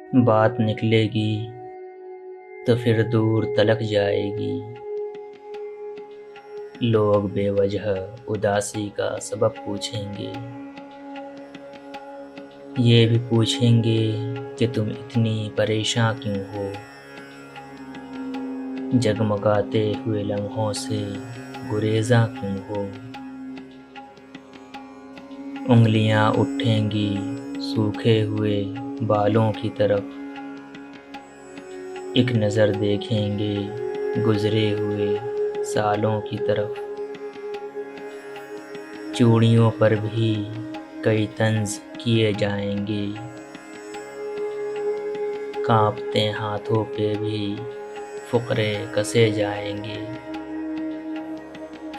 बात निकलेगी तो फिर दूर तलक जाएगी। लोग बेवजह उदासी का सबब पूछेंगे। ये भी पूछेंगे कि तुम इतनी परेशान क्यों हो। जगमगाते हुए लम्हों से गुरेज़ा क्यों हो। उंगलियां उठेंगी सूखे हुए बालों की तरफ। एक नज़र देखेंगे गुजरे हुए सालों की तरफ। चूड़ियों पर भी कई तंज किए जाएंगे। कांपते हाथों पे भी फुकरे कसे जाएंगे।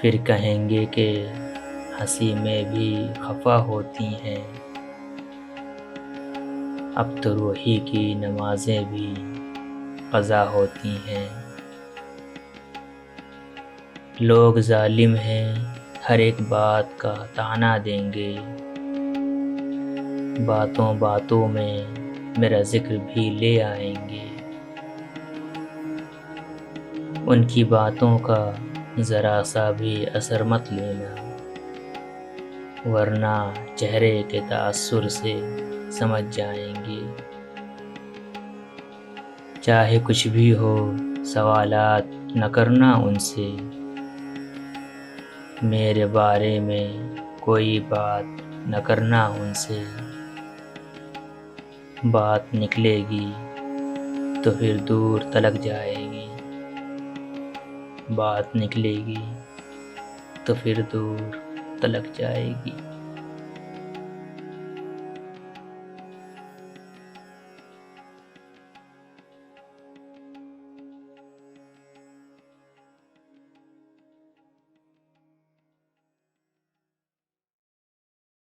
फिर कहेंगे कि हंसी में भी खफा होती हैं। अब तो रूही की नमाजें भी क़ज़ा होती हैं। लोग जालिम हैं, हर एक बात का ताना देंगे। बातों बातों में मेरा जिक्र भी ले आएंगे। उनकी बातों का ज़रा सा भी असर मत लेना, वरना चेहरे के तासुर से समझ जाएंगे। चाहे कुछ भी हो सवालात न करना उनसे। मेरे बारे में कोई बात न करना उनसे। बात निकलेगी तो फिर दूर तलक जाएगी। बात निकलेगी तो फिर दूर तलक जाएगी।